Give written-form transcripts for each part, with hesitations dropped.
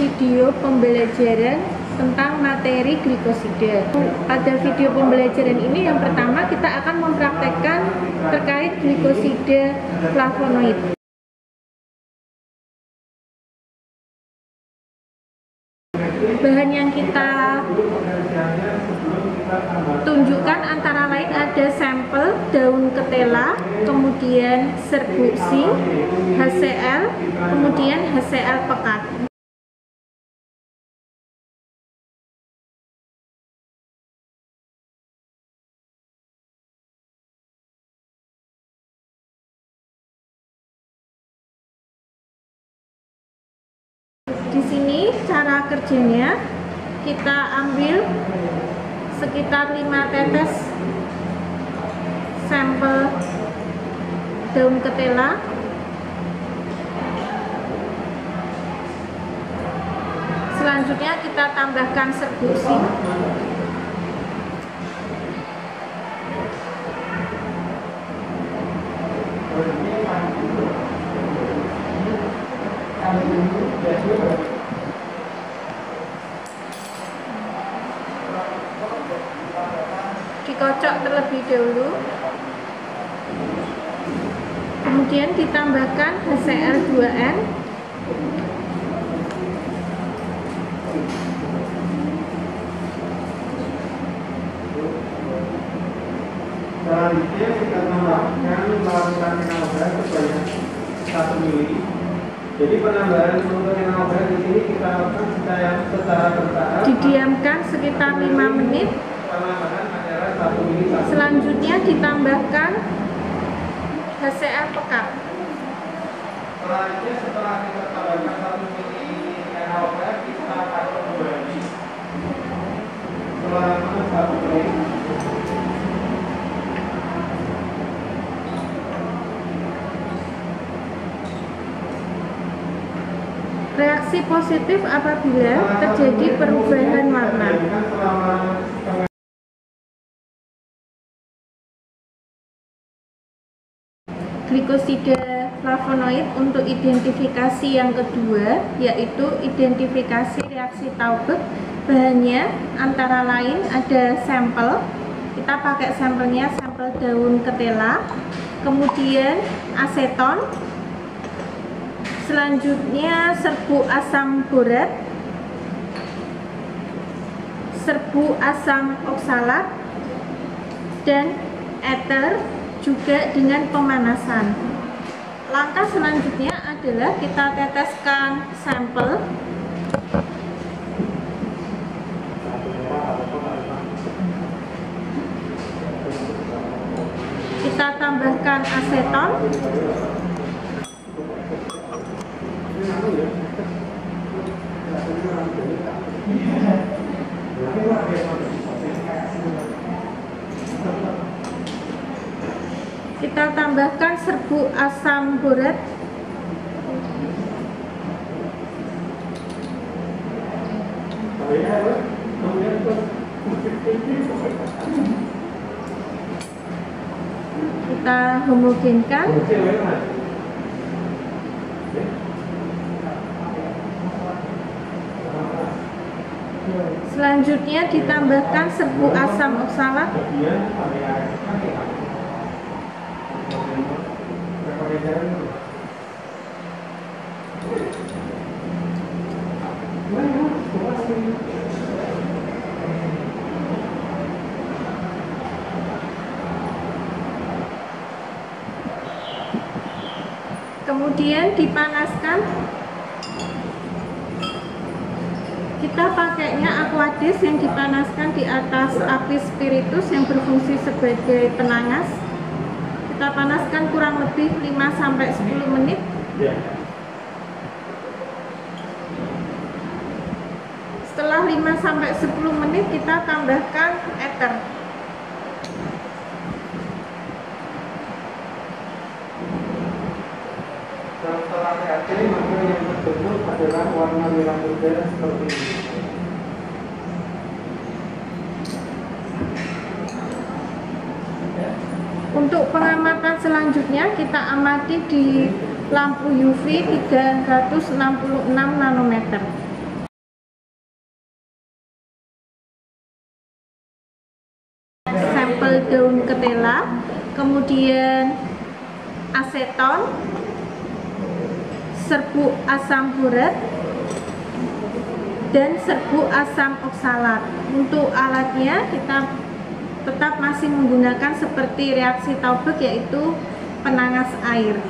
video pembelajaran tentang materi glikosida. Pada video pembelajaran ini yang pertama kita akan mempraktekkan terkait glikosida flavonoid. Bahan yang kita tunjukkan antara lain ada sampel daun ketela, kemudian serbuk zinc, HCl, kemudian HCl pekat. Di sini cara kerjanya, kita ambil sekitar 5 tetes sampel daun ketela. Selanjutnya kita tambahkan serbuk zinc. Dikocok terlebih dahulu, kemudian ditambahkan HCl2n, selanjutnya kita tambahkan larutan enalba sebanyak 1 ml. Jadi penambahan untuk enalba di sini kita lakukan secara bertahap. didiamkan sekitar 5 menit. Penambahan adalah 1 ml. Selanjutnya ditambahkan HCl pekat. Selanjutnya setelah kita tambahkan 1 ml enalba, kita aduk kembali selama 1 menit. Reaksi positif apabila terjadi perubahan warna. Glikosida flavonoid untuk identifikasi yang kedua, yaitu identifikasi reaksi Taubes. Bahannya antara lain ada sampel, kita pakai sampelnya sampel daun ketela, kemudian aseton, selanjutnya serbuk asam borat, serbuk asam oksalat, dan ether juga dengan pemanasan. Langkah selanjutnya adalah kita teteskan sampel. Kita tambahkan aseton. Kita tambahkan serbuk asam borat. Kita homogenkan. Selanjutnya ditambahkan serbuk asam oksalat. Kemudian dipanaskan. Kita pakainya Aquadis yang dipanaskan di atas api spiritus yang berfungsi sebagai penangas. Kita panaskan kurang lebih 5-10 menit. Setelah 5-10 menit kita tambahkan ether. Setelah reaksi, maka yang terbentuk adalah warna merah muda seperti ini. Untuk pengamatan selanjutnya kita amati di lampu UV 366 nanometer. kemudian aseton, serbuk asam borat, dan serbuk asam oksalat. Untuk alatnya kita tetap masih menggunakan seperti reaksi Taubek, yaitu penangas air.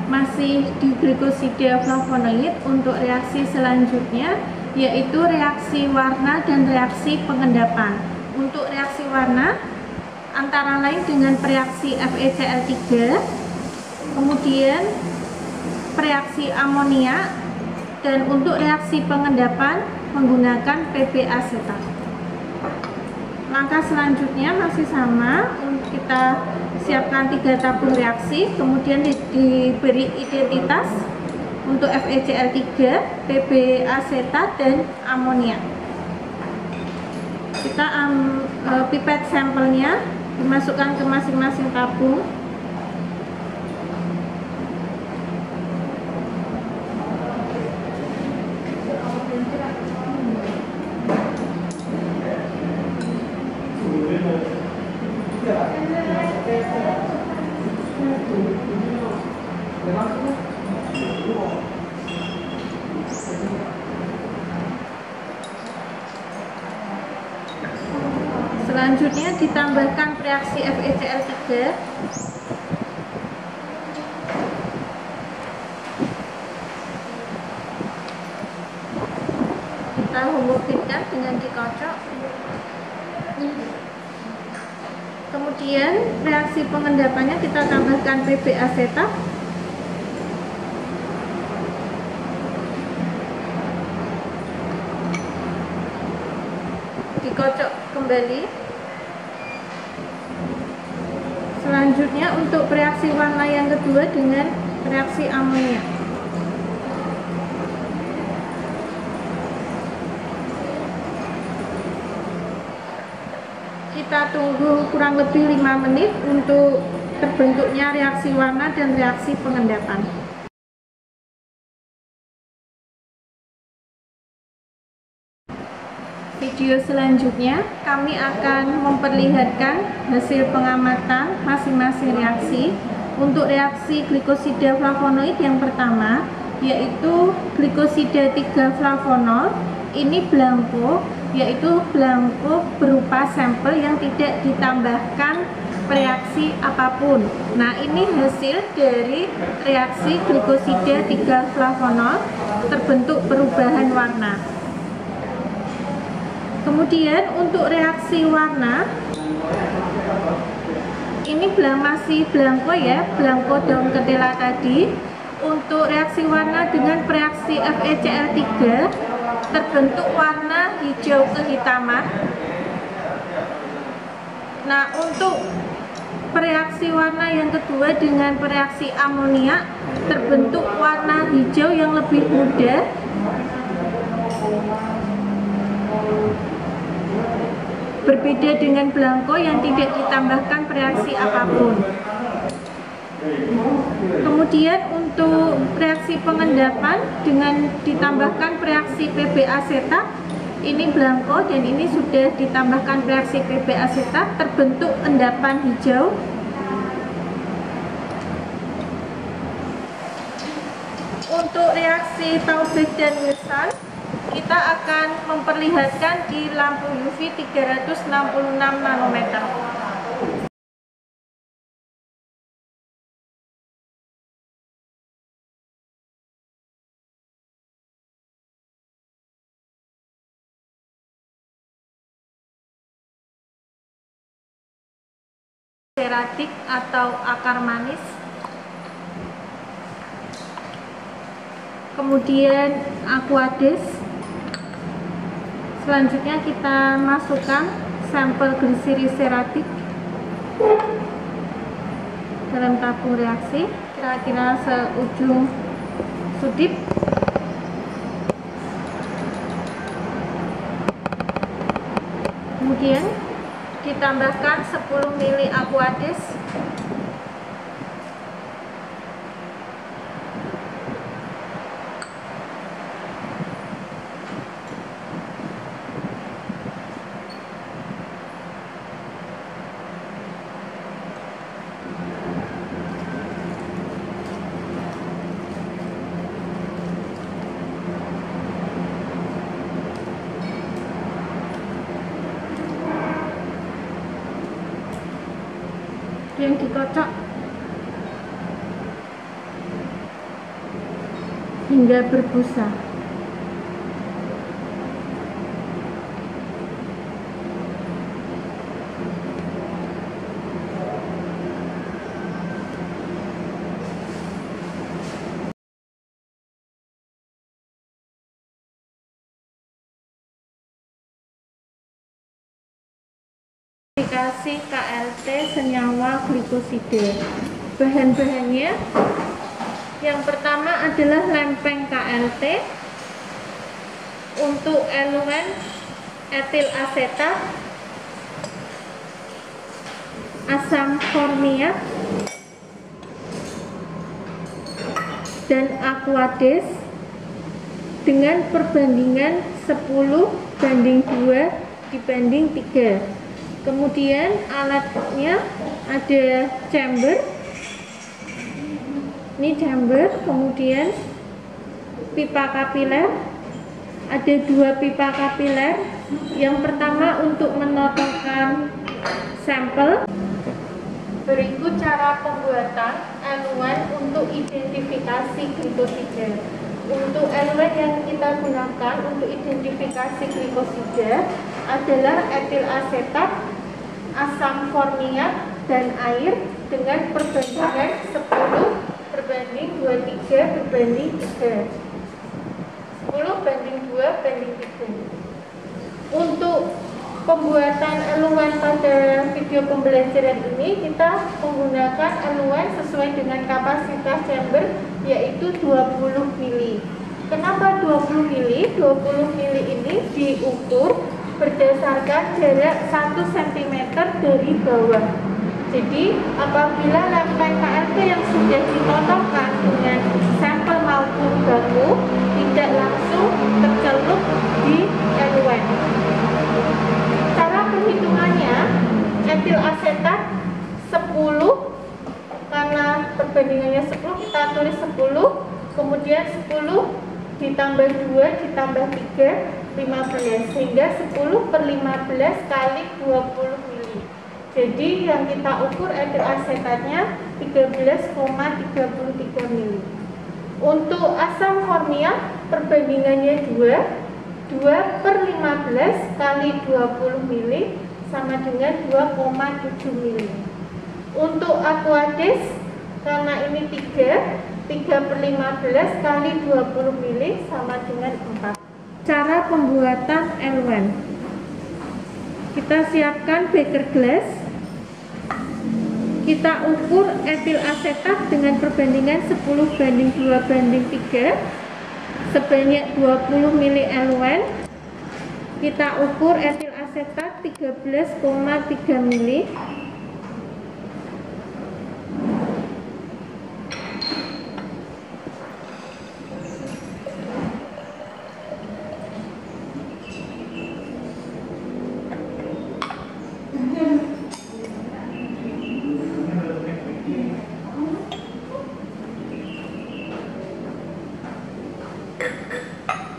Masih di glikosida flavonoid, untuk reaksi selanjutnya yaitu reaksi warna dan reaksi pengendapan. Untuk reaksi warna antara lain dengan reaksi FeCl3, kemudian reaksi amonia, dan untuk reaksi pengendapan menggunakan PP asetat. Langkah selanjutnya masih sama, kita siapkan 3 tabung reaksi, kemudian diberi identitas untuk FeCl3, PP asetat, dan amonia. Kita pipet sampelnya dimasukkan ke masing-masing tabung. Selanjutnya ditambahkan reaksi FeCl3. Kita homogenikan dengan dikocok. Kemudian reaksi pengendapannya kita tambahkan PP asetat. Dikocok kembali. Selanjutnya untuk reaksi warna yang kedua dengan reaksi amonia. Kita tunggu kurang lebih 5 menit untuk terbentuknya reaksi warna dan reaksi pengendapan. Video selanjutnya kami akan memperlihatkan hasil pengamatan masing-masing reaksi. Untuk reaksi glikosida flavonoid yang pertama yaitu glikosida 3 flavonol, ini blanko, yaitu blanko berupa sampel yang tidak ditambahkan reaksi apapun. Nah, ini hasil dari reaksi glikosida 3 flavonol, terbentuk perubahan warna. Kemudian untuk reaksi warna, ini masih blanko ya, blanko daun ketela tadi. Untuk reaksi warna dengan reaksi FeCl3 terbentuk warna hijau kehitaman. Nah, untuk Reaksi warna yang kedua dengan reaksi amoniak, terbentuk warna hijau yang lebih muda. Berbeda dengan blanko yang tidak ditambahkan reaksi apapun. Kemudian untuk reaksi pengendapan dengan ditambahkan reaksi PB asetat, ini blanko dan ini sudah ditambahkan reaksi PB asetat, terbentuk endapan hijau. Untuk reaksi Taubes dan Wilson, kita akan memperlihatkan di lampu UV 366 nanometer. Seratik atau akar manis. Kemudian Aquades. Selanjutnya kita masukkan sampel gliseroseratik dalam tabung reaksi, kira-kira seujung sudip. Kemudian ditambahkan 10 ml Aquades. Yang dikocok hingga berbusa. Aplikasi KLT senyawa glikosida. Bahan-bahannya yang pertama adalah lempeng KLT, untuk elemen etil asetat, asam formiat, dan Aquades dengan perbandingan 10:2 dibanding 3. Kemudian alatnya ada chamber, ini chamber, kemudian pipa kapiler, ada 2 pipa kapiler. Yang pertama untuk menotongkan sampel. Berikut cara pembuatan elemen untuk identifikasi glikosida. Untuk elemen yang kita gunakan untuk identifikasi glikosida adalah etil asetat, asam formiat, dan air dengan perbandingan 10:23:3. 10:2:3. Untuk pembuatan elemen pada video pembelajaran ini kita menggunakan elemen sesuai dengan kapasitas chamber, yaitu 20 ml. Kenapa 20 ml? 20 ml ini diukur berdasarkan jarak 1 cm dari bawah. Jadi apabila lempeng KLT yang sudah ditotongkan dengan sampel maupun baku tidak langsung tercelup di elemen. Cara perhitungannya, etil asetat 10, karena perbandingannya 10 kita tulis 10, kemudian 10 ditambah 2 ditambah 3, 15, sehingga 10/15 kali 20 ml. Jadi yang kita ukur etil asetatnya 13,33 ml. Untuk asam formiat perbandingannya 2/15 kali 20 ml sama dengan 2,7 ml. Untuk Aquades karena ini 3/15 kali 20 ml sama dengan 4. Cara pembuatan elemen. Kita siapkan beker glass. Kita ukur etil asetat dengan perbandingan 10:2:3 sebanyak 20 ml. Kita ukur etil asetat 13,3 ml.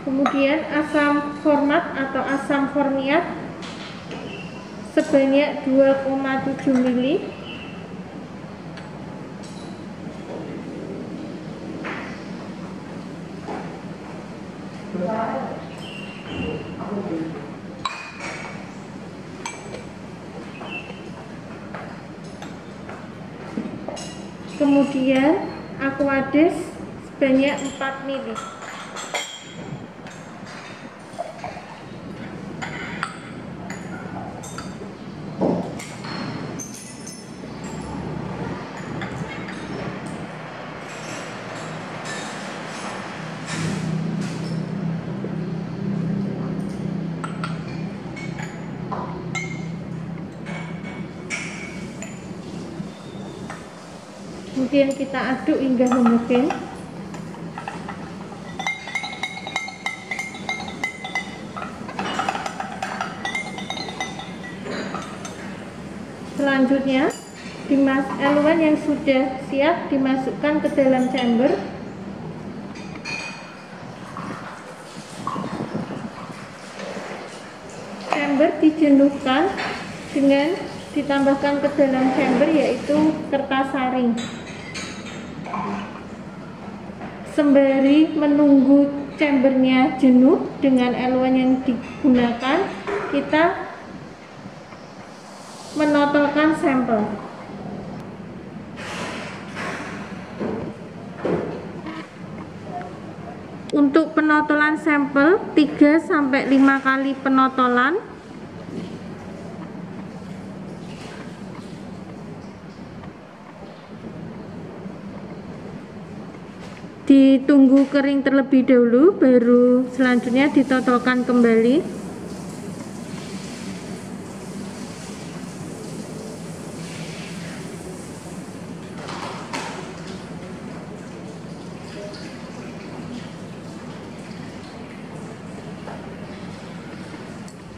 Kemudian asam format atau asam formiat sebanyak 2,7 ml. Kemudian Aquades sebanyak 4 ml. Kemudian kita aduk hingga homogen. Selanjutnya, eluan yang sudah siap dimasukkan ke dalam chamber. Chamber dijenuhkan dengan ditambahkan ke dalam chamber yaitu kertas saring. Sembari menunggu chambernya jenuh dengan eluan yang digunakan, kita menotolkan sampel. Untuk penotolan sampel 3-5 kali penotolan. Ditunggu kering terlebih dahulu, baru selanjutnya ditotolkan kembali.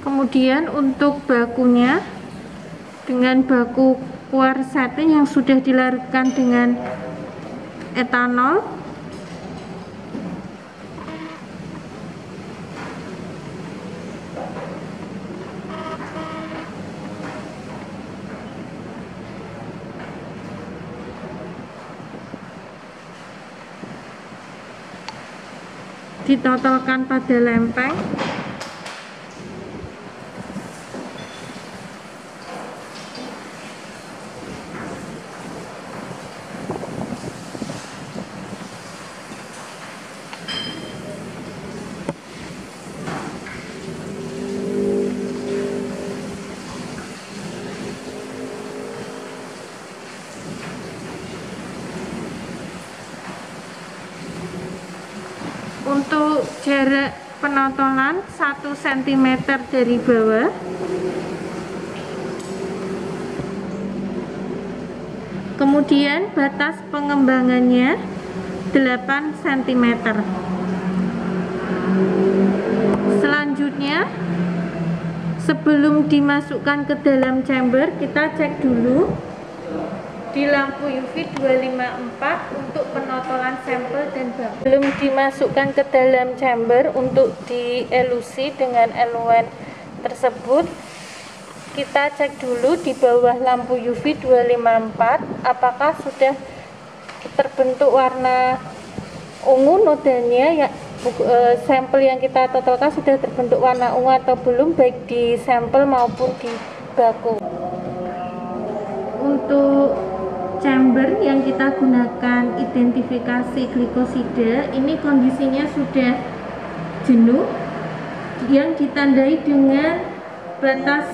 Kemudian untuk bakunya dengan baku quercetin yang sudah dilarutkan dengan etanol. Ditotolkan pada lempeng. Untuk jarak penotolan 1 cm dari bawah. Kemudian batas pengembangannya 8 cm. Selanjutnya, sebelum dimasukkan ke dalam chamber, kita cek dulu di lampu UV 254 untuk penotolan sampel dan baku. Belum dimasukkan ke dalam chamber untuk dielusi dengan eluan tersebut, kita cek dulu di bawah lampu UV 254 apakah sudah terbentuk warna ungu nodanya ya. Sampel yang kita totolkan sudah terbentuk warna ungu atau belum, baik di sampel maupun di baku. Untuk chamber yang kita gunakan identifikasi glikosida, ini kondisinya sudah jenuh yang ditandai dengan batas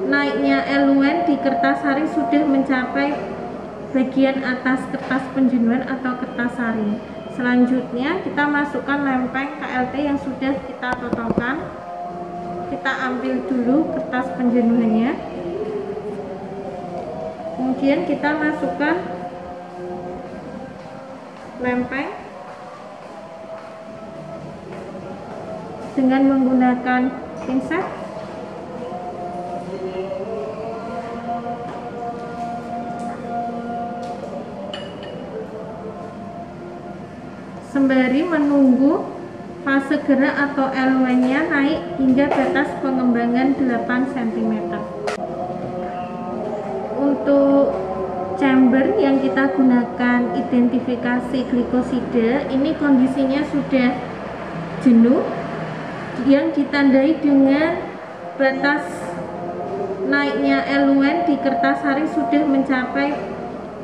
naiknya eluen di kertas saring sudah mencapai bagian atas kertas penjenuhan atau kertas saring. Selanjutnya kita masukkan lempeng KLT yang sudah kita totongkan. Kita ambil dulu kertas penjenuhannya, kemudian kita masukkan lempeng dengan menggunakan pinset. Sembari menunggu fase gerak atau eluennya naik hingga batas pengembangan 8 cm. Untuk chamber yang kita gunakan identifikasi glikosida, ini kondisinya sudah jenuh yang ditandai dengan batas naiknya eluen di kertas saring sudah mencapai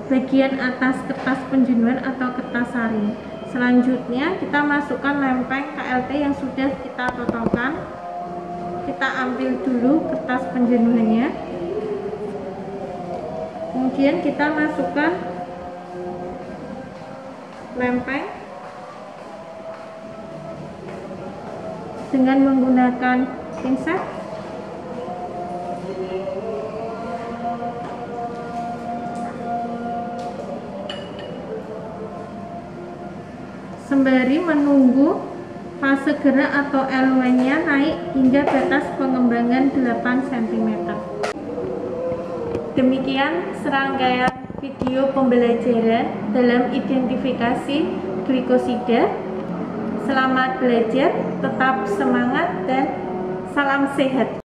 bagian atas kertas penjenuhan atau kertas saring. Selanjutnya kita masukkan lempeng KLT yang sudah kita totongkan. Kita ambil dulu kertas penjenuhannya, kemudian kita masukkan lempeng dengan menggunakan pinset. Sembari menunggu fase gerak atau eluennya naik hingga batas pengembangan 8 cm. Demikian serangkaian video pembelajaran dalam identifikasi glikosida. Selamat belajar, tetap semangat dan salam sehat.